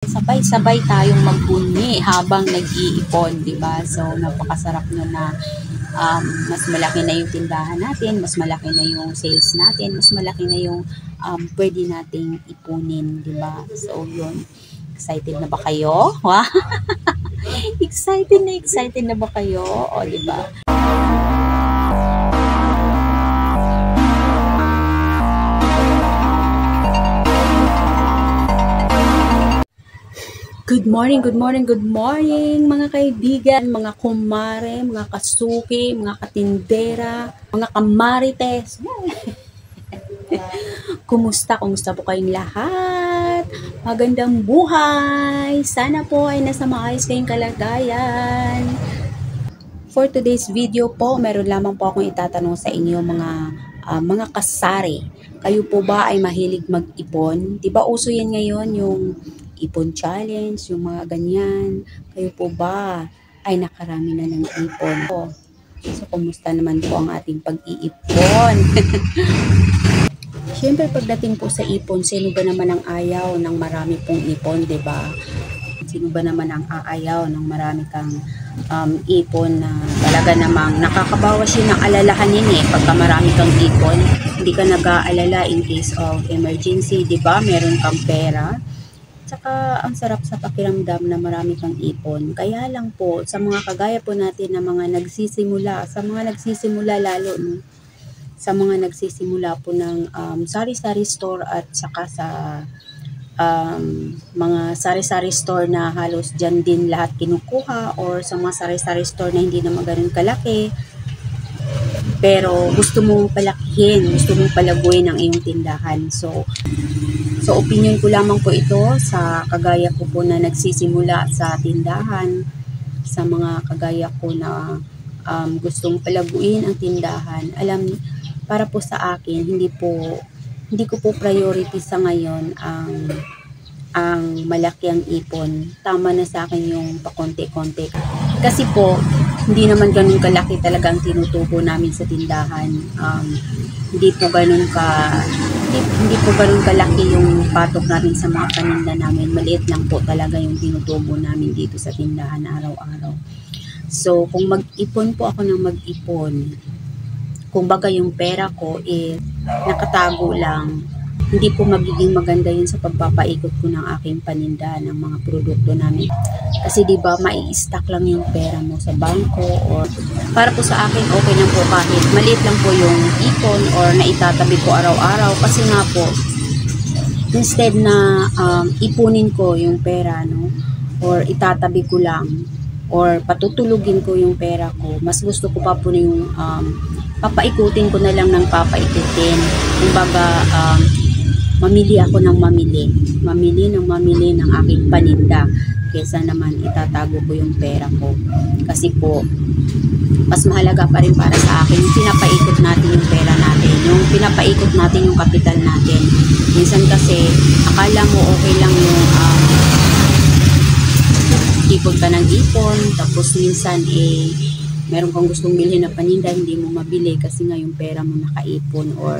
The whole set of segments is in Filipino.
Sabay-sabay tayong magbunyi habang nag-iipon, di ba? So, napakasarap nun na mas malaki na yung tindahan natin, mas malaki na yung sales natin, mas malaki na yung pwede nating ipunin, di ba? So, yun. Excited na ba kayo? Wow! excited na ba kayo? O, di ba? Good morning mga kaibigan, mga kumare, mga kasuki, mga katindera, mga kamarites. Kumusta po kayong lahat? Magandang buhay! Sana po ay nasa maayos kayong kalagayan. For today's video po, meron lamang po akong itatanong sa inyo mga kasari. Kayo po ba ay mahilig mag-ipon? Diba uso yan ngayon yung ipon challenge, yung mga ganyan. Kayo po ba ay nakarami na ng ipon? So, kumusta naman po ang ating pag-iipon? Siyempre, pagdating po sa ipon, sino ba naman ang ayaw ng marami pong ipon, diba? Sino ba naman ang aayaw ng marami kang ipon na talaga namang nakakabawas yun ng alalahanin pagka marami kang ipon. Hindi ka nag-aalala in case of emergency, diba? Meron kang pera. Tsaka ang sarap sa pakiramdam na marami kang ipon. Kaya lang po, sa mga kagaya po natin na mga nagsisimula, sa mga nagsisimula lalo, no? Sa mga nagsisimula po ng sari-sari store at saka sa mga sari-sari store na halos dyan din lahat kinukuha, or sa mga sari-sari store na hindi naman ganun kalaki, pero gusto mong palakihin, gusto mong palaguin ang iyong tindahan. So opinion ko lamang po ito sa kagaya ko po na nagsisimula sa tindahan, sa mga kagaya ko na gustong palaguin ang tindahan. Para po sa akin, hindi ko po priority sa ngayon ang malaki ang ipon. Tama na sa akin yung pakonti-konti. Kasi po, hindi naman ganun kalaki talaga ang tinutubo namin sa tindahan. Hindi po ganun kalaki yung patok namin sa mga paninda namin. Maliit lang po talaga yung tinutubo namin dito sa tindahan araw-araw. So, kung mag-ipon po ako ng mag-ipon, kung baga yung pera ko nakatago lang, hindi po magiging maganda yun sa pagpapaikot ko ng aking paninda ng mga produkto namin. Kasi diba, mai-stack lang yung pera mo sa bangko, or para po sa akin, okay lang po kahit maliit lang po yung ipon or naitatabi ko araw-araw. Kasi nga po, instead na ipunin ko yung pera, no, or itatabi ko lang, or patutulugin ko yung pera ko, mas gusto ko pa po yung papaikutin ko na lang ng papaikutin. Kumbaga, mamili ako ng mamili ng aking paninda kesa naman itatago ko yung pera ko. Kasi po, mas mahalaga pa rin para sa akin yung pinapaikot natin yung pera natin, yung pinapaikot natin yung kapital natin. Minsan kasi akala mo okay lang yung ipon ka ng ipon, tapos minsan meron kang gustong bilhin na paninda, hindi mo mabili kasi nga yung pera mo nakaipon, or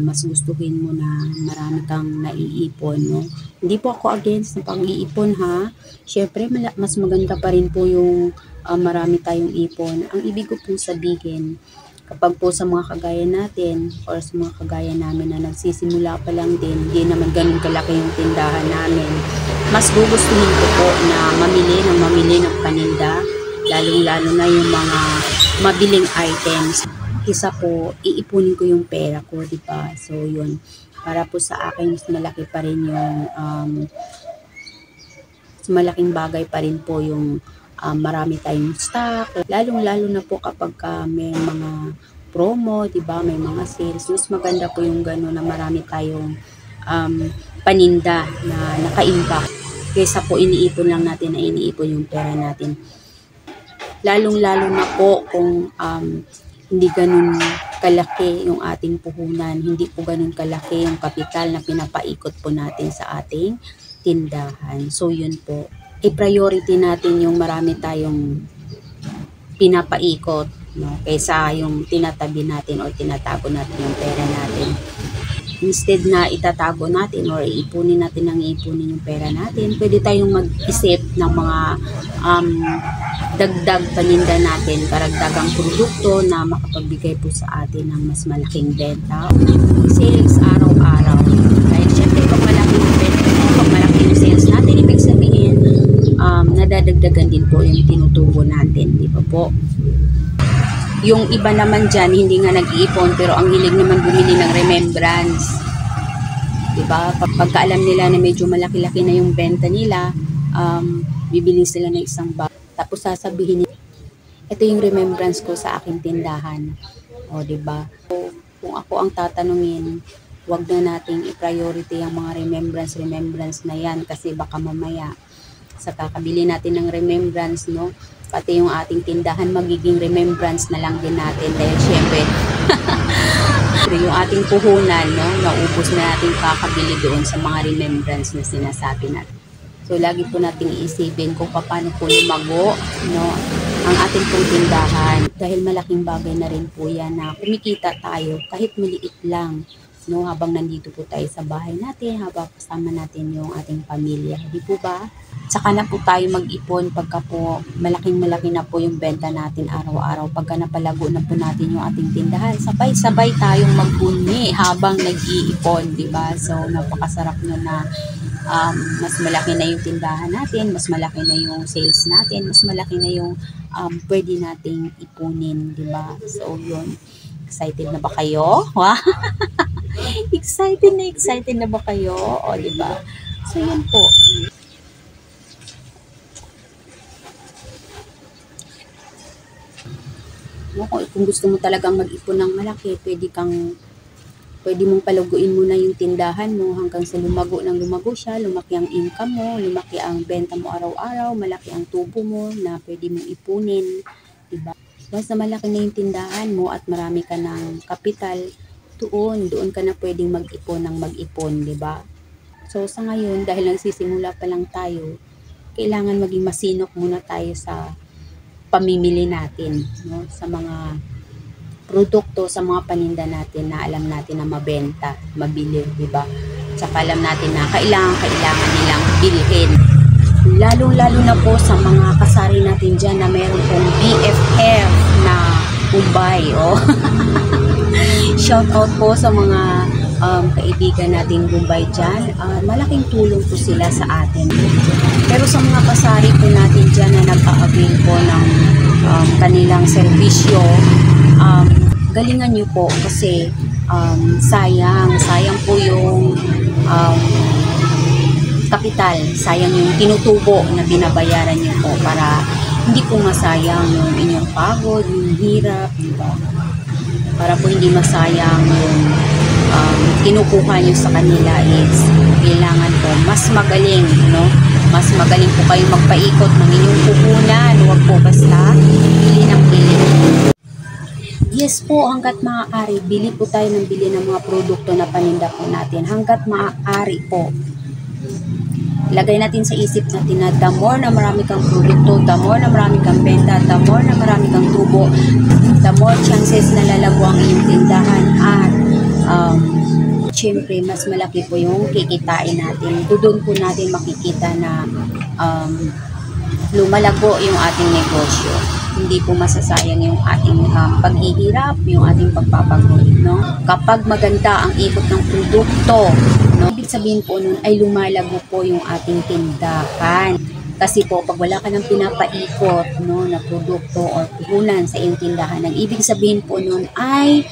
mas gustuhin mo na marami kang naiipon, no? Hindi po ako against ng pag-iipon, ha. Syempre, mas maganda pa rin po yung marami tayong ipon. Ang ibig ko pong sabihin, kapag po sa mga kagaya natin or sa mga kagaya namin na nagsisimula pa lang din, hindi naman ganun kalaki yung tindahan namin, mas gugustuhin ko po na mamili ng paninda, lalong-lalo na yung mga mabiling items. Isa po, iipunin ko yung pera ko, diba? So, yun. Para po sa akin, mas malaki pa rin yung, mas malaking bagay pa rin po yung marami tayong stock. Lalong-lalo na po kapag may mga promo, diba? May mga sales. Mas maganda po yung gano'n na marami tayong paninda na naka-impact. Kesa po iniipon lang natin na iniipon yung pera natin. Lalong-lalo na po kung hindi ganun kalaki yung ating puhunan, hindi po ganun kalaki yung kapital na pinapaikot po natin sa ating tindahan. So yun po, i-priority natin yung marami tayong pinapaikot, no, kaysa yung tinatabi natin o tinatago natin yung pera natin. instead na itatago natin or iipunin natin ng iipunin yung pera natin, pwede tayong mag-isip ng mga dagdag paninda natin, karagdagang produkto na makapagbigay po sa atin ng mas malaking benta, sales araw-araw. Dahil syempre pag malaki yung benta mo, pag malaki yung sales natin, ibig sabihin nadadagdagan din po yung tinutubo natin, di ba po? Yung iba naman dyan, hindi nga nag-iipon, pero ang hilig naman bumili ng remembrance. Diba? Pagka alam nila na medyo malaki-laki na yung benta nila, bibili sila ng isang bag. Tapos sasabihin nila, ito yung remembrance ko sa aking tindahan. O, diba? So, kung ako ang tatanungin, wag na nating i-priority ang mga remembrance na yan kasi baka mamaya sa kakabili natin ng remembrance, no? Pati yung ating tindahan magiging remembrance na lang din natin dahil syempre yung ating puhunan, no, naubos na natin kakabili doon sa mga remembrance na sinasabi natin. So lagi po nating iisipin kung paano po lumago, no, ang ating pong tindahan dahil malaking bagay na rin po yan na kumikita tayo kahit maliit lang, no, habang nandito po tayo sa bahay natin, habang kasama natin yung ating pamilya, di po ba? Saka na po tayo mag-ipon pagka po malaking-malaki na po yung benta natin araw-araw. Pagka napalago na po natin yung ating tindahan, sabay-sabay tayong magbunyi habang nag-iipon, di ba? So, napakasarap nun na mas malaki na yung tindahan natin, mas malaki na yung sales natin, mas malaki na yung pwede nating ipunin, di ba? So, yun. Excited na ba kayo? Excited na ba kayo? O, di ba? So, yun po. Kung gusto mo talagang mag-ipon ng malaki, pwede mong palaguin mo na yung tindahan mo hanggang sa lumago siya, lumaki ang income mo, lumaki ang benta mo araw-araw, malaki ang tubo mo na pwede mong ipunin, diba? Once na malaki na yung tindahan mo at marami ka ng kapital, doon ka na pwedeng mag-ipon, diba? So sa ngayon, dahil nagsisimula pa lang tayo, kailangan maging masinop muna tayo sa pamimili natin, no, sa mga produkto, sa mga paninda natin na alam natin na mabenta, mabili, di ba? Tsaka alam natin na kailangan nilang bilhin. Lalo na po sa mga kasari natin dyan na meron pong BFF na Bombay, oh. Shout out po sa mga kaibigan natin Bombay dyan. Malaking tulong po sila sa atin. Pero sa mga kasari po natin dyan na nag-a-avail po ng kanilang serbisyo, galingan nyo po kasi sayang po yung kapital, sayang yung tinutubo na binabayaran nyo po para hindi po masayang yung inyong pagod, yung hirap, diba? Para po hindi masayang yung kinukuha nyo sa kanila is kailangan po mas magaling, no? Mas magaling po kayong magpaikot ng inyong puhunan, huwag po basta bili ng bili. Yes po, hanggat maaari, bili po tayo ng bili ng mga produkto na paninda po natin. Hanggat maaari po. Lagay natin sa isip natin na the more na marami kang produkto, the more na marami kang benta, the more na marami kang tubo, the more chances na lalago ang iyong tindahan at syempre mas malaki po yung kikitain natin. Doon po natin makikita na lumalago yung ating negosyo. Hindi po masasayang yung ating paghihirap, yung ating pagpapagod, no? Kapag maganda ang ikot ng produkto, no? Ibig sabihin po nun ay lumalago po yung ating tindahan. Kasi po, pag wala ka ng pinapaikot, no, na produkto or puhunan sa iyong tindahan, ang ibig sabihin po nun ay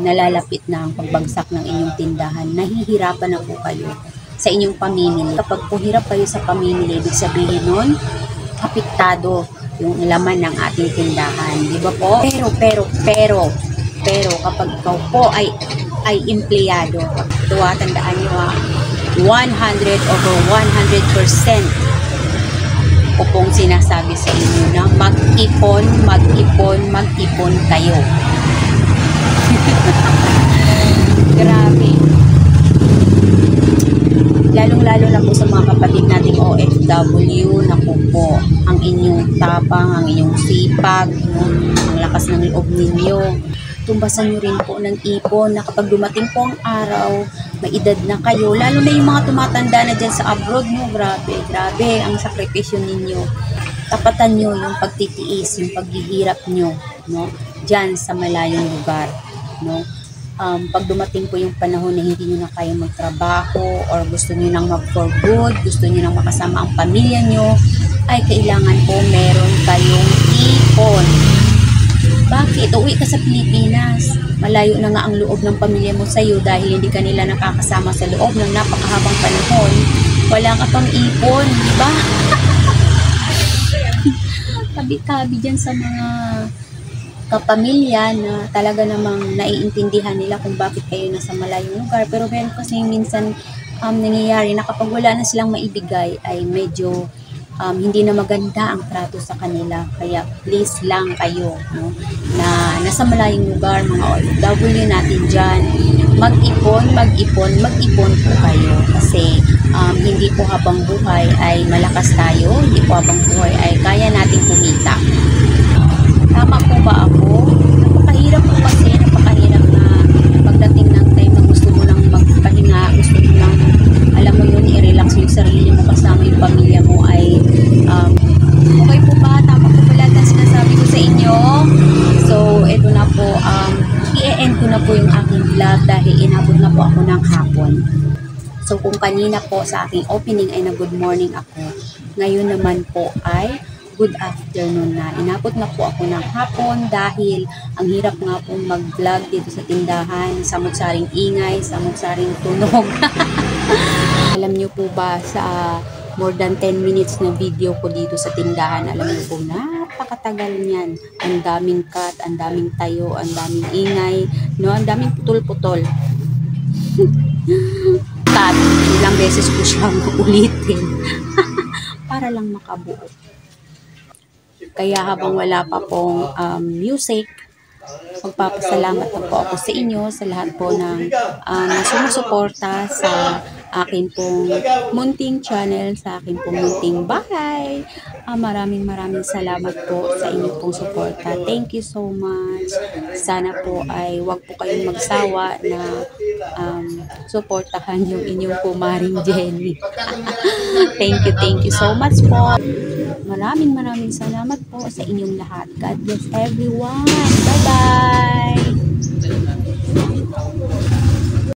nalalapit na ang pagbagsak ng inyong tindahan. Nahihirapan na po kayo sa inyong pamimili. Kapag po hirap kayo sa pamimili, ibig sabihin nun, apektado yung laman ng ating tindahan, di ba po? Pero kapag ikaw po ay empleyado, tandaan nyo 100 over 100% ko pong sinasabi sa inyo na mag-ipon kayo. Grabe. Lalong-lalo na po sa mga kapatid nating OFW, naku po, ang inyong tapang, ang inyong sipag, ang lakas ng loob ninyo. tumbasan nyo rin po ng ipon na kapag dumating po ang araw, may edad na kayo, lalo na yung mga tumatanda na dyan sa abroad, no, grabe, grabe ang sakripisyo ninyo. Tapatan nyo yung pagtitiis, yung paghihirap nyo, no, dyan sa malayong lugar, no. Pag dumating po yung panahon na hindi nyo na kaya magtrabaho or gusto nyo nang mag-for good, gusto nyo nang makasama ang pamilya nyo, ay kailangan po meron kayong ipon. Bakit? Uwi ka sa Pilipinas. Malayo na nga ang loob ng pamilya mo sa iyo dahil hindi ka nila nakakasama sa loob ng napakahabang panahon. Wala ka pang ipon, di ba? Tabi-tabi dyan sa mga kapamilya na talaga namang naiintindihan nila kung bakit kayo nasa malayong lugar. Pero meron kasi minsan nangyayari na kapag wala na silang maibigay ay medyo hindi na maganda ang trato sa kanila. Kaya please lang kayo, no, na nasa malayong lugar, mga OFW natin dyan, mag-ipon po kayo. Kasi hindi po habang buhay ay malakas tayo, hindi po habang buhay ay kaya nating kumita. Tama po ba ako? Napakahirap po kasi, napakahirap na pagdating ng time na gusto mo nang magpahinga, gusto mo nang, alam mo yun, i-relax yung sarili mo kasama yung pamilya mo ay, okay po ba? Tama po ba lahat ang sinasabi ko sa inyo? So, eto na po, i-end ko na po yung aking vlog dahil inabot na po ako ng hapon. So, kung kanina po sa aking opening ay na good morning ako, ngayon naman po ay good afternoon na. Inabot na po ako ng hapon dahil ang hirap nga po mag-vlog dito sa tindahan. Samot-saring ingay, samot-saring tunog. Alam niyo po ba sa more than 10 minutes na video ko dito sa tindahan, alam niyo po, napakatagal niyan. Ang daming cut, ang daming tayo, ang daming ingay, no? Ang daming putol-putol. Cut, ilang beses ko siyang ulitin para lang makabuo. Kaya habang wala pa pong music, magpapasalamat na po ako sa inyo, sa lahat po ng sumusuporta sa akin pong munting channel, sa akin pong munting bahay. Maraming salamat po sa inyong pong suporta. Thank you so much. Sana po ay wag po kayong magsawa na suportahan yung inyong pumaring Jenny. Thank you so much po. Maraming salamat po sa inyong lahat. God bless everyone. Bye-bye!